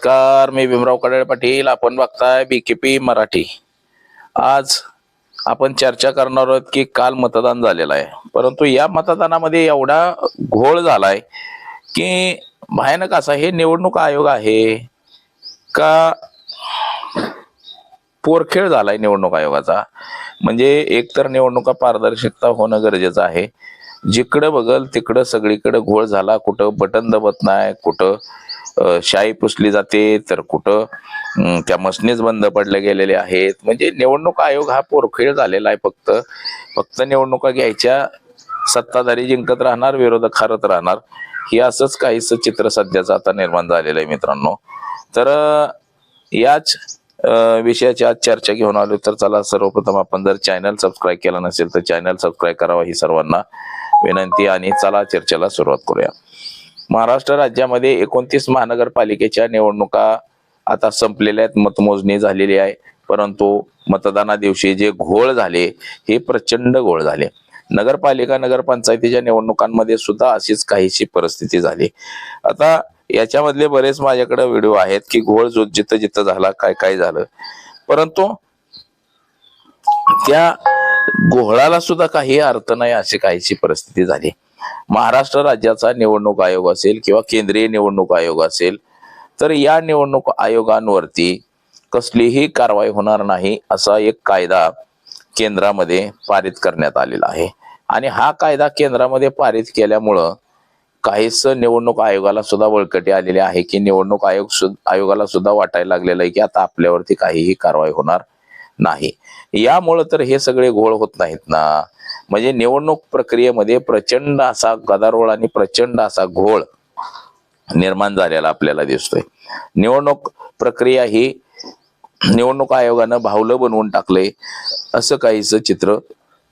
नमस्कार, मी भीमराव कडाळे पाटील. आपण बघताय बीकेपी मराठी. आज आपण चर्चा करणार आहोत की काल मतदान झालेलं आहे, परंतु या मतदानामध्ये एवढा घोळ झालाय की भयानक असा हे निवडणूक आयोग आहे का पोरखेळ झालाय निवडणूक आयोगाचा. म्हणजे एकतर निवडणुका पारदर्शकता होणं गरजेचं आहे. जिकडं बघल तिकडं सगळीकडे घोळ झाला. कुठं बटन दबत नाही, कुठं शाई पुसली जाते, तर कुठं त्या मशनीच बंद पडल्या गेलेले आहेत. म्हणजे निवडणूक आयोग हा पोरखेळ झालेला आहे. फक्त निवडणुका घ्यायच्या, सत्ताधारी जिंकत राहणार, विरोधक हारत राहणार. हे असंच काहीच चित्र सध्याचं आता निर्माण झालेलं आहे मित्रांनो. तर याच विषयाची आज चर्चा घेऊन आलो. तर चला, सर्वप्रथम आपण जर चॅनल सबस्क्राईब केला नसेल तर चॅनल सबस्क्राईब करावा ही सर्वांना विनंती. आणि चला चर्चेला सुरुवात करूया. महाराष्ट्र राज्यामध्ये 29 महानगरपालिकेच्या निवडणुका आता संपलेल्या आहेत, मतमोजणी झालेली आहे. परंतु मतदाना दिवशी जे घोळ झाले हे प्रचंड घोळ झाले. नगरपालिका नगरपंचायतीच्या निवडणुकांमध्ये सुद्धा अशीच काहीशी परिस्थिती झाली. आता याच्यामधले बरेच माझ्याकडे व्हिडिओ आहेत की घोळ जो जिथं जिथं झाला, काय काय झालं, परंतु त्या घोळाला सुद्धा काही अर्थ नाही अशी काहीशी परिस्थिती झाली. महाराष्ट्र राज्याचा निवडणूक आयोग असेल किंवा केंद्रीय निवडणूक आयोग असेल, तर या निवडणूक आयोगांवरती कसलीही कारवाई होणार नाही असा एक कायदा केंद्रामध्ये पारित करण्यात आलेला आहे. आणि हा कायदा केंद्रामध्ये पारित केल्यामुळं काहीच निवडणूक आयोगाला सुद्धा बळकटी आलेली आहे की निवडणूक आयोगाला सुद्धा वाटायला लागलेलं आहे की आता आपल्यावरती काहीही कारवाई होणार नाही. यामुळं तर हे सगळे घोळ होत नाहीत ना. म्हणजे निवडणूक प्रक्रियेमध्ये प्रचंड असा गदारोळ आणि प्रचंड असा घोळ निर्माण झालेला आपल्याला दिसतोय. निवडणूक प्रक्रिया ही निवडणूक आयोगानं भावलं बनवून टाकलंय असं काहीच चित्र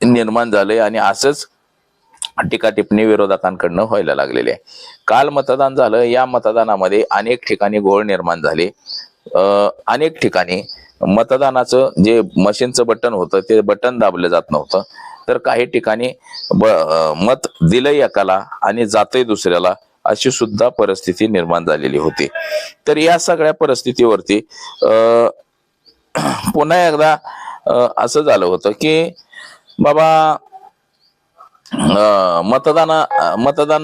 निर्माण झालंय. आणि असंच टीकाटिप्पणी विरोधकांकडनं व्हायला लागलेली आहे. काल मतदान झालं, या मतदानामध्ये अनेक ठिकाणी घोळ निर्माण झाले. अनेक ठिकाणी मतदानाचं जे मशीनचं बटन होतं ते बटन दाबलं जात नव्हतं, तर काही ठिकाणी मत दिलंय एकाला आणि जातंय दुसऱ्याला, अशी सुद्धा परिस्थिती निर्माण झालेली होती. तर या सगळ्या परिस्थितीवरती पुन्हा एकदा असं झालं होतं की बाबा मतदान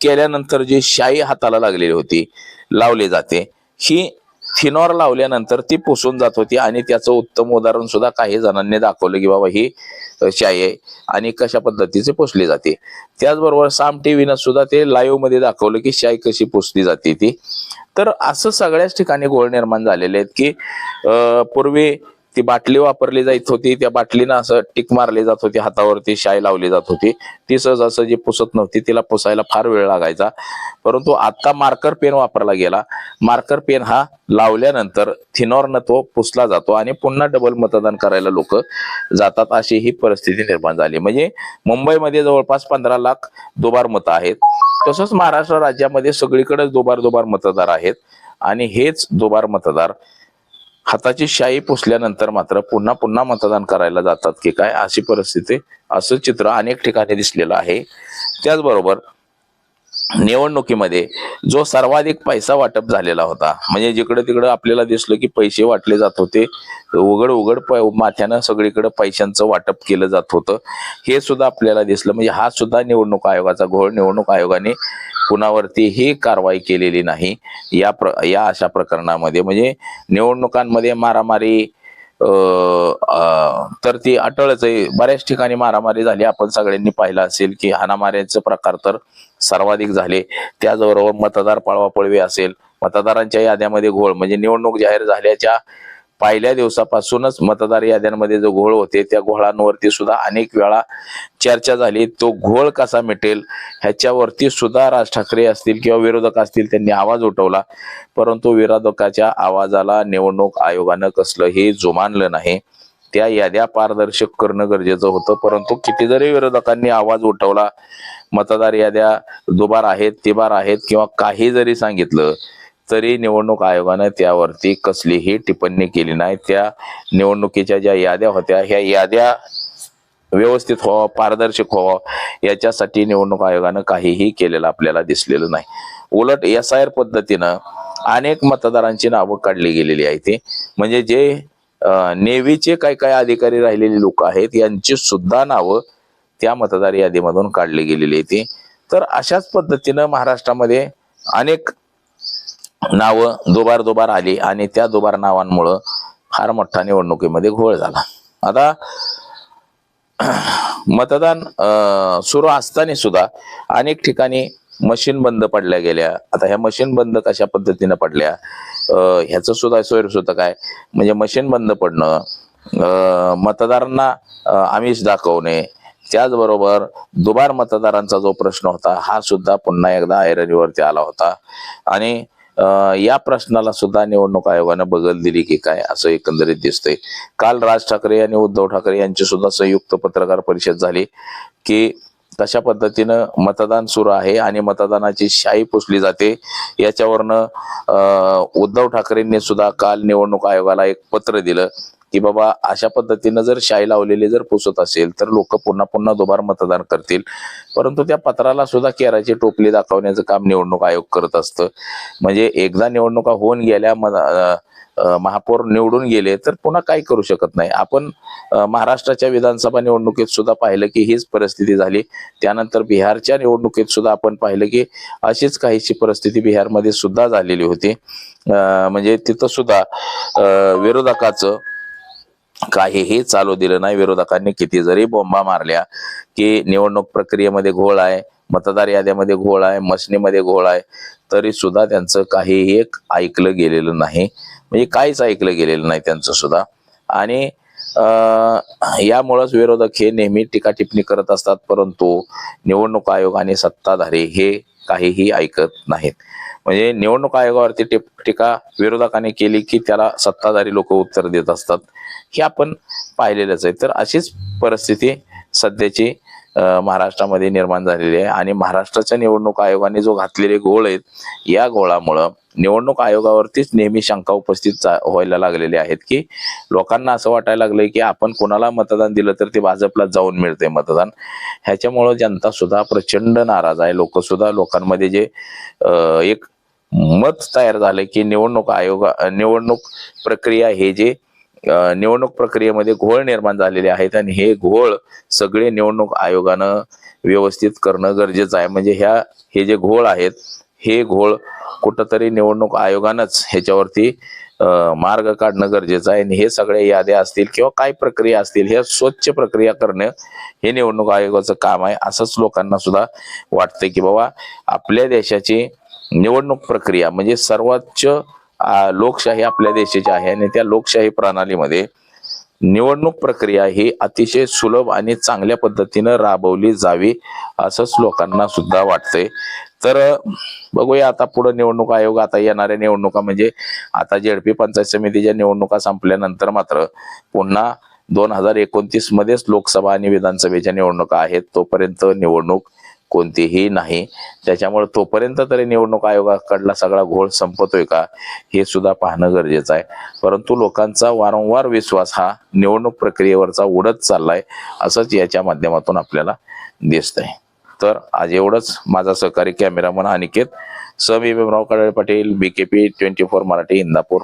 केल्यानंतर जी शाई हाताला लागलेली होती, लावली जाते, ही थिनॉर लावल्यानंतर ती पुसून जात होती. आणि त्याचं उत्तम उदाहरण सुद्धा काही जणांनी दाखवलं की बाबा ही शाई आहे आणि कशा पद्धतीचे पुसली जाते. त्याचबरोबर साम टीव्हीनं सुद्धा ते लाईव्ह मध्ये दाखवलं की शाई कशी पुसली जाते ती. तर असं सगळ्याच ठिकाणी घोळ निर्माण झालेले आहेत की पूर्वी ती बाटली वापरली जात होती, त्या बाटलीनं असं टिक मारली जात होती, हातावरती शाई लावली जात होती, ती सहजासहजी पुसत नव्हती, तिला पुसायला फार वेळ लागायचा. परंतु आता मार्कर पेन वापरला गेला. मार्कर पेन हा लावल्यानंतर थिनॉरनं तो पुसला जातो आणि पुन्हा डबल मतदान करायला लोक जातात, अशी ही परिस्थिती निर्माण झाली. म्हणजे मुंबईमध्ये जवळपास 15 लाख दुबार मतं आहेत. तसंच महाराष्ट्र राज्यामध्ये सगळीकडे दुबार मतदार आहेत. आणि हेच दुबार मतदार हाताची शाई पुसल्यानंतर मात्र पुन्हा मतदान करायला जातात की काय, अशी परिस्थिती, असं चित्र अनेक ठिकाणी दिसलेलं आहे. त्याचबरोबर निवडणुकीमध्ये जो सर्वाधिक पैसा वाटप झालेला होता, म्हणजे जिकडे तिकडे आपल्याला दिसलं की पैसे वाटले जात होते, उघड माथ्यानं सगळीकडे पैशांचं वाटप केलं जात होतं, हे सुद्धा आपल्याला दिसलं. म्हणजे हा सुद्धा निवडणूक आयोगाचा घोळ. निवडणूक आयोगाने कुणावरती ही कारवाई केलेली नाही या अशा प्रकरणामध्ये. म्हणजे निवडणुकांमध्ये मारामारी तर ती अटळच आहे. बऱ्याच ठिकाणी मारामारी झाली, आपण सगळ्यांनी पाहिलं असेल की हाणामाऱ्यांचे प्रकार तर सर्वाधिक झाले. त्याचबरोबर मतदार पळवापळवी असेल, मतदारांच्या याद्यामध्ये घोळ, म्हणजे निवडणूक जाहीर झाल्याच्या पहिल्या दिवसापासूनच मतदार याद्यांमध्ये जो घोळ होते त्या घोळांवरती सुद्धा अनेक वेळा चर्चा झाली. तो घोळ कसा मिटेल ह्याच्यावरती सुद्धा राज ठाकरे असतील किंवा विरोधक असतील त्यांनी आवाज उठवला. परंतु विरोधकाच्या आवाजाला निवडणूक आयोगानं कसलंही जुमानलं नाही. त्या याद्या पारदर्शक करणं गरजेचं होतं. परंतु किती जरी विरोधकांनी आवाज उठवला, मतदार याद्या दुबार आहेत, तिबार आहेत किंवा काही जरी सांगितलं, तरी निवडणूक आयोगानं त्यावरती कसलीही टिप्पणी केली नाही. त्या निवडणुकीच्या ज्या याद्या होत्या, ह्या याद्या व्यवस्थित व्हावं, पारदर्शक व्हावं, याच्यासाठी निवडणूक आयोगानं काहीही केलेलं आपल्याला दिसलेलं नाही. उलट SIR पद्धतीनं अनेक मतदारांची नावं काढली गेलेली आहे ती म्हणजे जे नेव्हीचे काय काय अधिकारी राहिलेले लोक आहेत यांची सुद्धा नावं त्या मतदार यादीमधून काढली गेलेली आहे ती. तर अशाच पद्धतीनं महाराष्ट्रामध्ये अनेक नावं दुबार आली आणि त्या दुबार नावांमुळं फार मोठा निवडणुकीमध्ये घोळ झाला. आता मतदान सुरू असताना सुद्धा अनेक ठिकाणी मशीन बंद पडल्या गेल्या. आता ह्या मशीन बंद कशा पद्धतीनं पडल्या ह्याचं सुद्धा सोयीसुद्धा काय म्हणजे मशीन बंद पडणं, मतदारांना आमिष दाखवणे, त्याचबरोबर दुबार मतदारांचा जो प्रश्न होता हा सुद्धा पुन्हा एकदा ऐरणीवरती आला होता. आणि या प्रश्नाला सुद्धा निवडणूक आयोगानं बगल दिली की काय असं एकंदरीत दिसतंय. काल राज ठाकरे आणि उद्धव ठाकरे यांची सुद्धा संयुक्त पत्रकार परिषद झाली की कशा पद्धतीनं मतदान सुरू आहे आणि मतदानाची शाई पुसली जाते याच्यावरनं उद्धव ठाकरेंनी सुद्धा काल निवडणूक आयोगाला एक पत्र दिलं की बाबा अशा पद्धतीनं जर शाई लावलेली जर पुसत असेल तर लोक पुन्हा पुन्हा दुबार मतदान करतील. परंतु त्या पत्राला सुद्धा केराची टोपली दाखवण्याचं काम निवडणूक आयोग करत असतं. म्हणजे एकदा निवडणुका होऊन गेल्या महापौर निवडून गेले तर पुन्हा काही करू शकत नाही. आपण महाराष्ट्राच्या विधानसभा निवडणुकीत सुद्धा पाहिलं की हीच परिस्थिती झाली. त्यानंतर बिहारच्या निवडणुकीत सुद्धा आपण पाहिलं की अशीच काहीशी परिस्थिती बिहारमध्ये सुद्धा झालेली होती. म्हणजे तिथं सुद्धा विरोधकाचं काहीही चालू दिलं नाही. विरोधकांनी किती जरी बोंबा मारल्या की निवडणूक प्रक्रियेमध्ये घोळ आहे, मतदार याद्यामध्ये घोळ आहे, मशनीमध्ये घोळ आहे, तरी सुद्धा त्यांचं काहीही एक ऐकलं गेलेलं नाही. म्हणजे काहीच ऐकलं गेलेलं नाही त्यांचं सुद्धा. आणि यामुळंच विरोधक हे नेहमी टीका टिप्पणी करत असतात परंतु निवडणूक आयोग आणि सत्ताधारी हे काहीही ऐकत नाहीत. म्हणजे निवडणूक आयोगावरती टीका विरोधकांनी केली की त्याला सत्ताधारी लोक उत्तर देत असतात हे आपण पाहिलेलंच आहे. तर अशीच परिस्थिती सध्याची महाराष्ट्रामध्ये निर्माण झालेली आहे. आणि महाराष्ट्राच्या निवडणूक आयोगाने जो घातलेले घोळ आहेत या घोळामुळं निवडणूक आयोगावरतीच नेहमी शंका उपस्थित व्हायला लागलेले आहेत की लोकांना असं वाटायला लागलंय की आपण कोणाला मतदान दिलं तर ते भाजपला जाऊन मिळते मतदान. ह्याच्यामुळं जनता सुद्धा प्रचंड नाराज आहे. लोक सुद्धा लोकांमध्ये जे एक मत तयार झालंय की निवडणूक प्रक्रिया हे जे निवडणूक प्रक्रियेमध्ये घोळ निर्माण झालेले आहेत आणि हे घोळ सगळे निवडणूक आयोगानं व्यवस्थित करणं गरजेचं आहे. म्हणजे हे जे घोळ आहेत हे घोळ कुठंतरी निवडणूक आयोगानंच ह्याच्यावरती मार्ग काढणं गरजेचं आहे. आणि हे सगळे याद्या असतील किंवा काय प्रक्रिया असतील हे स्वच्छ प्रक्रिया करणं हे निवडणूक आयोगाचं काम आहे असंच लोकांना सुद्धा वाटतंय की बाबा आपल्या देशाची निवडणूक प्रक्रिया म्हणजे सर्वोच्च लोकशाही आपल्या देशाची आहे आणि त्या लोकशाही प्रणालीमध्ये निवडणूक प्रक्रिया ही अतिशय सुलभ आणि चांगल्या पद्धतीनं राबवली जावी असंच लोकांना सुद्धा वाटतंय. तर बघूया आता पुढे निवडणूक आयोग आता येणाऱ्या निवडणुका म्हणजे आता झेडपी पंचायत समितीच्या निवडणुका संपल्यानंतर मात्र पुन्हा 2029 मध्येच लोकसभा आणि विधानसभेच्या निवडणुका आहेत. तोपर्यंत निवडणूक कोणतीही नाही. त्याच्यामुळे तोपर्यंत तरी निवडणूक आयोगाकडला सगळा घोळ संपतोय का हे सुद्धा पाहणं गरजेचं आहे. परंतु लोकांचा वारंवार विश्वास हा निवडणूक प्रक्रियेवरचा उडत चाललाय असंच याच्या माध्यमातून आपल्याला दिसतंय. तर आज एवढंच. माझा सहकारी कॅमेरामन अनिकेत, मी भीमराव कडाळे पाटील, BKP 24 मराठी, इंदापूर.